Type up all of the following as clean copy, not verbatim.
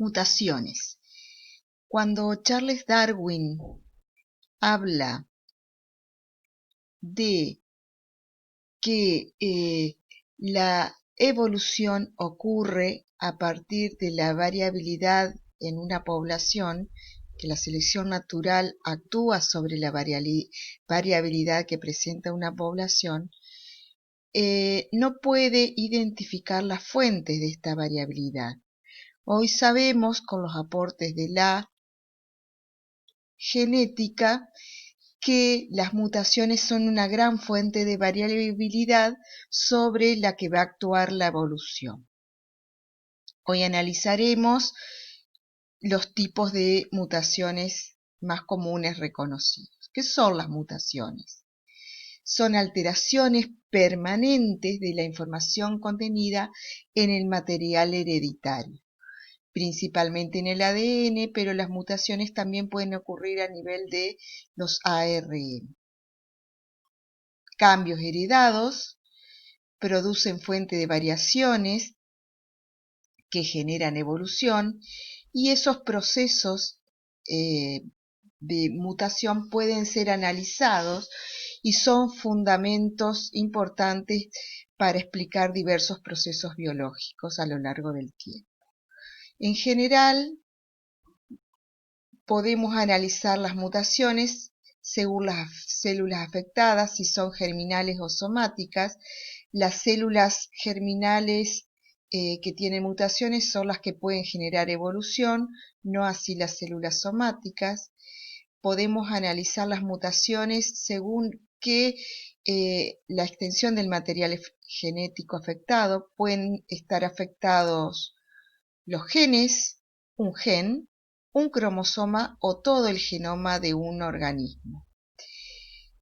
Mutaciones. Cuando Charles Darwin habla de que la evolución ocurre a partir de la variabilidad en una población, que la selección natural actúa sobre la variabilidad que presenta una población, no puede identificar las fuentes de esta variabilidad. Hoy sabemos, con los aportes de la genética, que las mutaciones son una gran fuente de variabilidad sobre la que va a actuar la evolución. Hoy analizaremos los tipos de mutaciones más comunes reconocidos. ¿Qué son las mutaciones? Son alteraciones permanentes de la información contenida en el material hereditario, principalmente en el ADN, pero las mutaciones también pueden ocurrir a nivel de los ARN. Cambios heredados producen fuente de variaciones que generan evolución, y esos procesos de mutación pueden ser analizados y son fundamentos importantes para explicar diversos procesos biológicos a lo largo del tiempo. En general, podemos analizar las mutaciones según las células afectadas, si son germinales o somáticas. Las células germinales que tienen mutaciones son las que pueden generar evolución, no así las células somáticas. Podemos analizar las mutaciones según que la extensión del material genético afectado. Pueden estar afectados los genes, un gen, un cromosoma o todo el genoma de un organismo.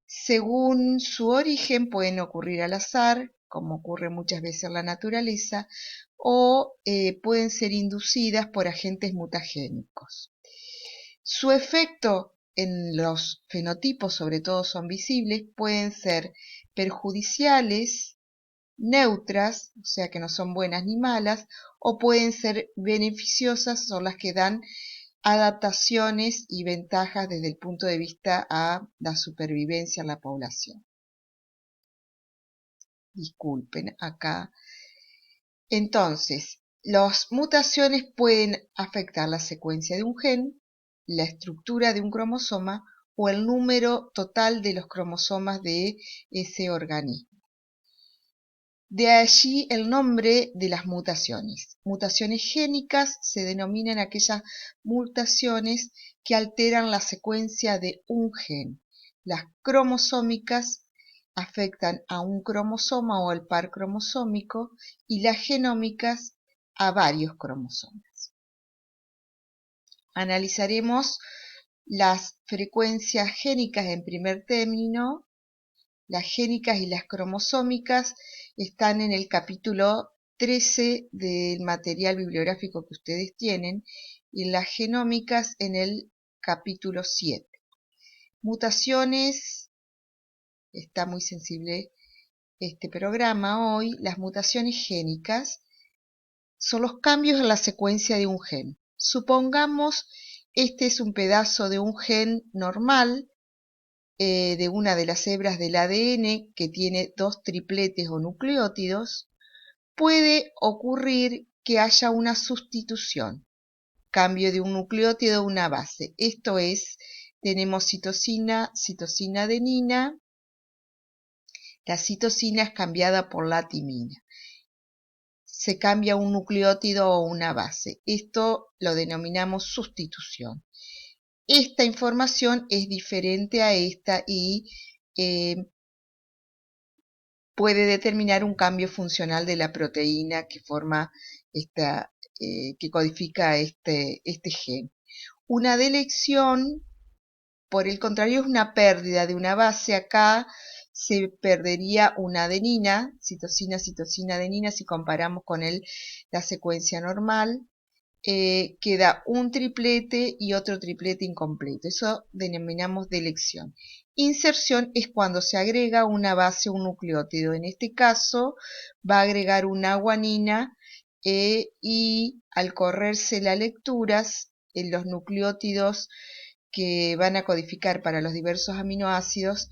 Según su origen pueden ocurrir al azar, como ocurre muchas veces en la naturaleza, o pueden ser inducidas por agentes mutagénicos. Su efecto en los fenotipos, sobre todo, son visibles, pueden ser perjudiciales, neutras, o sea que no son buenas ni malas, o pueden ser beneficiosas, son las que dan adaptaciones y ventajas desde el punto de vista a la supervivencia en la población. Disculpen acá. Entonces, las mutaciones pueden afectar la secuencia de un gen, la estructura de un cromosoma o el número total de los cromosomas de ese organismo. De allí el nombre de las mutaciones. Mutaciones génicas se denominan aquellas mutaciones que alteran la secuencia de un gen. Las cromosómicas afectan a un cromosoma o al par cromosómico, y las genómicas a varios cromosomas. Analizaremos las frecuencias génicas en primer término. Las génicas y las cromosómicas están en el capítulo 13 del material bibliográfico que ustedes tienen, y las genómicas en el capítulo 7. Mutaciones, está muy sensible este programa hoy. Las mutaciones génicas son los cambios en la secuencia de un gen. Supongamos este es un pedazo de un gen normal, de una de las hebras del ADN que tiene dos tripletes o nucleótidos. Puede ocurrir que haya una sustitución, cambio de un nucleótido a una base. Esto es, tenemos citosina, citosina-adenina. La citosina es cambiada por la timina. Se cambia un nucleótido o una base. Esto lo denominamos sustitución. Esta información es diferente a esta y puede determinar un cambio funcional de la proteína que forma que codifica este gen. Una delección, por el contrario, es una pérdida de una base. Acá se perdería una adenina, citosina, citosina, adenina, si comparamos con la secuencia normal. Queda un triplete y otro triplete incompleto. Eso denominamos delección. Inserción es cuando se agrega una base a un nucleótido. En este caso va a agregar una guanina y al correrse la lectura, en los nucleótidos que van a codificar para los diversos aminoácidos,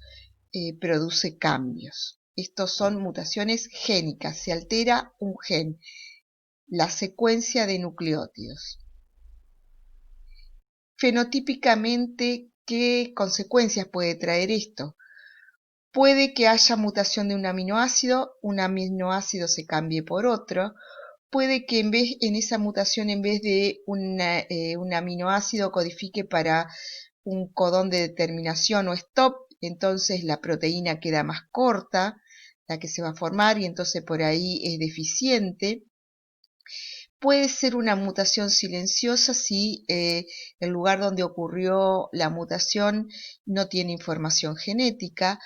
produce cambios. Estos son mutaciones génicas, se altera un gen, la secuencia de nucleótidos. Fenotípicamente, ¿qué consecuencias puede traer esto? Puede que haya mutación de un aminoácido se cambie por otro, puede que en esa mutación, en vez de un aminoácido, codifique para un codón de determinación o stop, entonces la proteína queda más corta, la que se va a formar, y entonces por ahí es deficiente. Puede ser una mutación silenciosa si el lugar donde ocurrió la mutación no tiene información genética,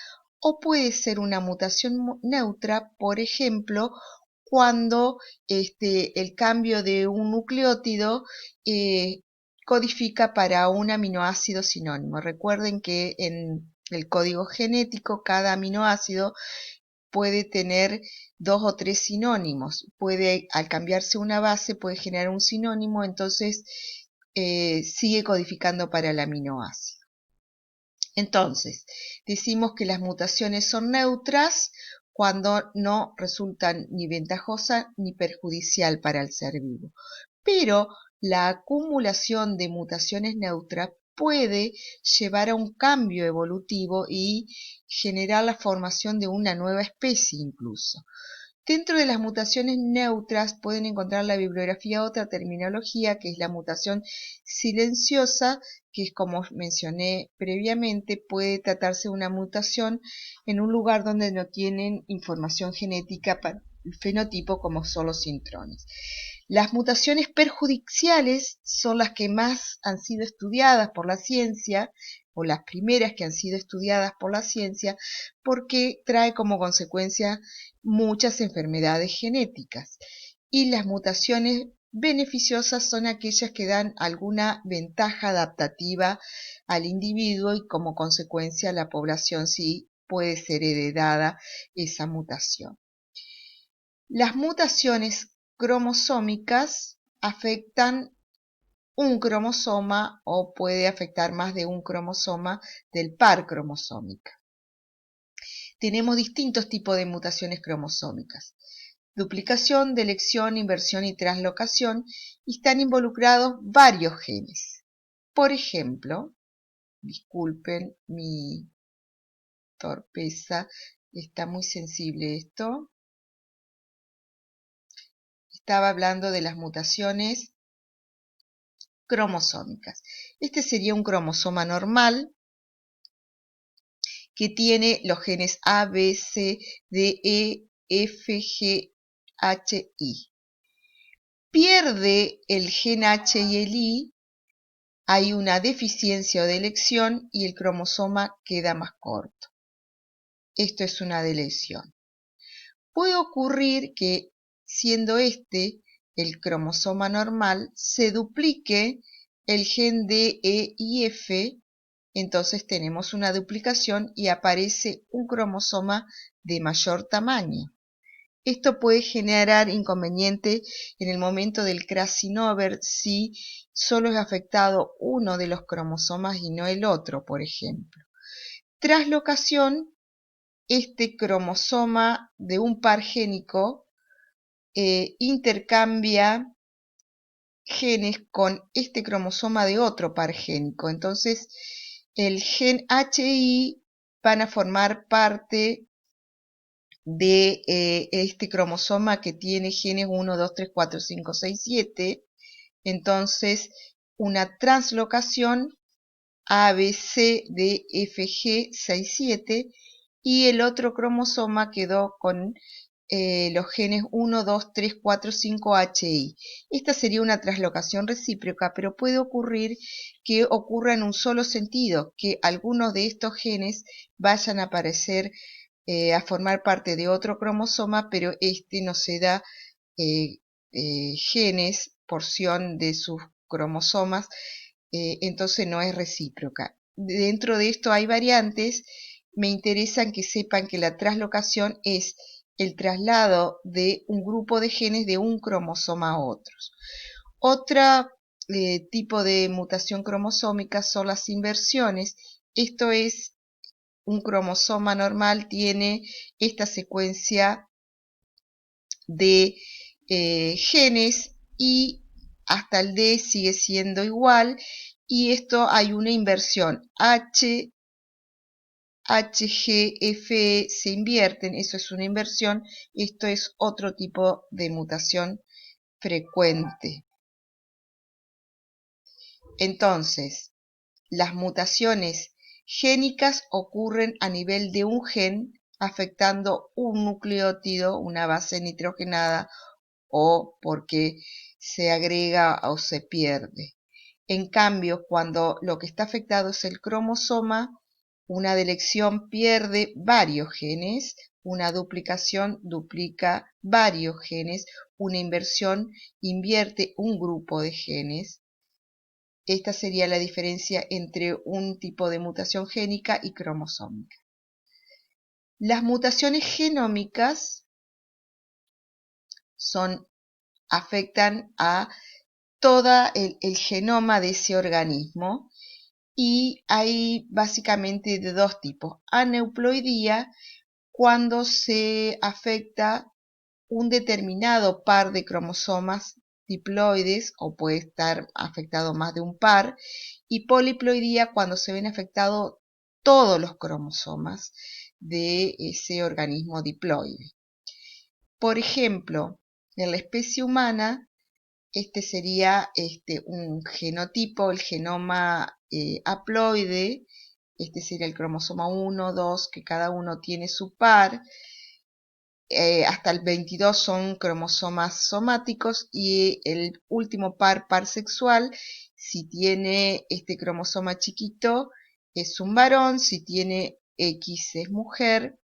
o puede ser una mutación neutra, por ejemplo, cuando el cambio de un nucleótido codifica para un aminoácido sinónimo. Recuerden que en el código genético cada aminoácido puede tener 2 o 3 sinónimos. Al cambiarse una base, puede generar un sinónimo, entonces sigue codificando para el aminoácido. Entonces, decimos que las mutaciones son neutras cuando no resultan ni ventajosa ni perjudicial para el ser vivo. Pero la acumulación de mutaciones neutras puede llevar a un cambio evolutivo y generar la formación de una nueva especie incluso. Dentro de las mutaciones neutras pueden encontrar la bibliografía otra terminología, que es la mutación silenciosa, que es, como mencioné previamente, puede tratarse de una mutación en un lugar donde no tienen información genética para el fenotipo, como son los intrones. Las mutaciones perjudiciales son las que más han sido estudiadas por la ciencia, o las primeras que han sido estudiadas por la ciencia, porque trae como consecuencia muchas enfermedades genéticas. Y las mutaciones beneficiosas son aquellas que dan alguna ventaja adaptativa al individuo y como consecuencia a la población sí puede ser heredada esa mutación. Las mutaciones cromosómicas afectan un cromosoma o puede afectar más de un cromosoma del par cromosómica. Tenemos distintos tipos de mutaciones cromosómicas: duplicación, delección, inversión y translocación, y están involucrados varios genes. Por ejemplo, disculpen mi torpeza, está muy sensible esto. Estaba hablando de las mutaciones cromosómicas. Este sería un cromosoma normal que tiene los genes A, B, C, D, E, F, G, H, I. Pierde el gen H y el I, hay una deficiencia o delección y el cromosoma queda más corto. Esto es una delección. Puede ocurrir que, siendo este el cromosoma normal, se duplique el gen D, E y F, entonces tenemos una duplicación y aparece un cromosoma de mayor tamaño. Esto puede generar inconveniente en el momento del crossing over si solo es afectado uno de los cromosomas y no el otro, por ejemplo. Translocación: este cromosoma de un par génico intercambia genes con este cromosoma de otro par génico. Entonces, el gen HI van a formar parte de este cromosoma que tiene genes 1, 2, 3, 4, 5, 6, 7. Entonces, una translocación ABC de FG 6, 7, y el otro cromosoma quedó con los genes 1, 2, 3, 4, 5, HI. Esta sería una translocación recíproca, pero puede ocurrir que ocurra en un solo sentido, que algunos de estos genes vayan a aparecer a formar parte de otro cromosoma, pero este no se da genes, porción de sus cromosomas, entonces no es recíproca. Dentro de esto hay variantes. Me interesan que sepan que la translocación es el traslado de un grupo de genes de un cromosoma a otros. Otro tipo de mutación cromosómica son las inversiones. Esto es, un cromosoma normal tiene esta secuencia de genes y hasta el D sigue siendo igual, y esto hay una inversión. H, G, F, E se invierten, eso es una inversión. Esto es otro tipo de mutación frecuente. Entonces, las mutaciones génicas ocurren a nivel de un gen, afectando un nucleótido, una base nitrogenada, o porque se agrega o se pierde. En cambio, cuando lo que está afectado es el cromosoma, una delección pierde varios genes, una duplicación duplica varios genes, una inversión invierte un grupo de genes. Esta sería la diferencia entre un tipo de mutación génica y cromosómica. Las mutaciones genómicas afectan a todo el genoma de ese organismo, y hay básicamente de dos tipos. Aneuploidía, cuando se afecta un determinado par de cromosomas diploides, o puede estar afectado más de un par, y poliploidía, cuando se ven afectados todos los cromosomas de ese organismo diploide. Por ejemplo, en la especie humana, este sería un genotipo, el genoma haploide. Este sería el cromosoma 1, 2, que cada uno tiene su par. Hasta el 22 son cromosomas somáticos, y el último par sexual, si tiene este cromosoma chiquito, es un varón, si tiene X es mujer.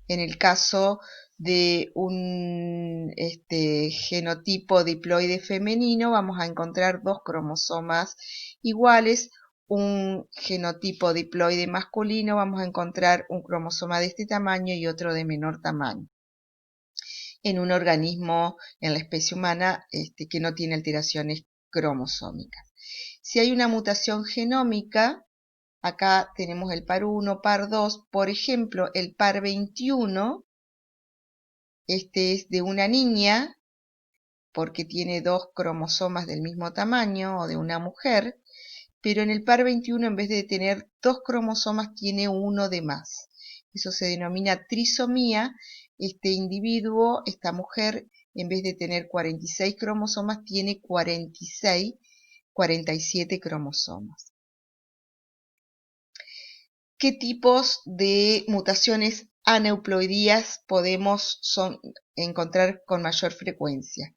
En el caso de un genotipo diploide femenino, vamos a encontrar dos cromosomas iguales. Un genotipo diploide masculino, vamos a encontrar un cromosoma de este tamaño y otro de menor tamaño, en un organismo, en la especie humana, que no tiene alteraciones cromosómicas. Si hay una mutación genómica, acá tenemos el par 1, par 2, por ejemplo, el par 21, este es de una niña, porque tiene dos cromosomas del mismo tamaño, o de una mujer, pero en el par 21, en vez de tener dos cromosomas, tiene uno de más. Eso se denomina trisomía. Este individuo, esta mujer, en vez de tener 46 cromosomas, tiene 47 cromosomas. ¿Qué tipos de mutaciones aneuploidías podemos encontrar con mayor frecuencia?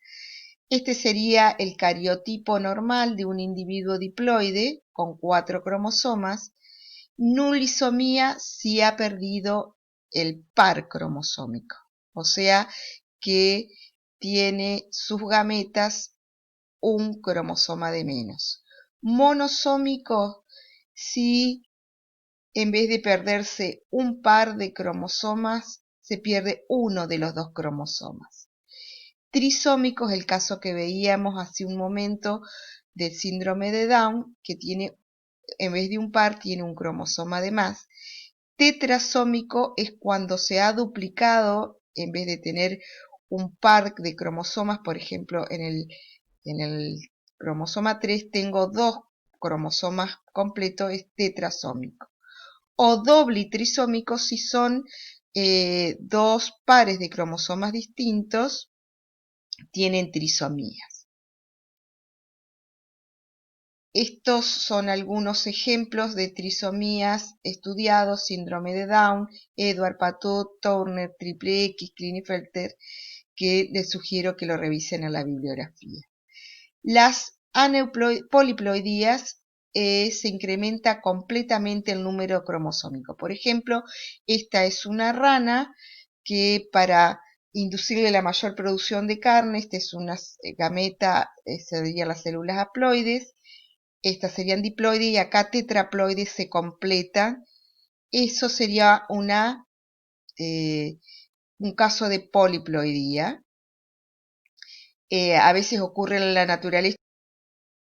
Este sería el cariotipo normal de un individuo diploide con 4 cromosomas. Nulisomía si ha perdido el par cromosómico, o sea que tiene sus gametas un cromosoma de menos. Monosómico si en vez de perderse un par de cromosomas, se pierde uno de los dos cromosomas. Trisómico es el caso que veíamos hace un momento del síndrome de Down, que tiene, en vez de un par, tiene un cromosoma de más. Tetrasómico es cuando se ha duplicado, en vez de tener un par de cromosomas, por ejemplo, en el cromosoma 3 tengo dos cromosomas completos, es tetrasómico. O doble trisómico si son dos pares de cromosomas distintos, tienen trisomías. Estos son algunos ejemplos de trisomías estudiados: síndrome de Down, Edward, Patout, Turner, triple X, Klinefelter, que les sugiero que lo revisen en la bibliografía. Las poliploidías se incrementa completamente el número cromosómico. Por ejemplo, esta es una rana que, para inducirle la mayor producción de carne, esta es una gameta, serían las células haploides, estas serían diploides, y acá tetraploides se completan. Eso sería una un caso de poliploidía. A veces ocurre en la naturaleza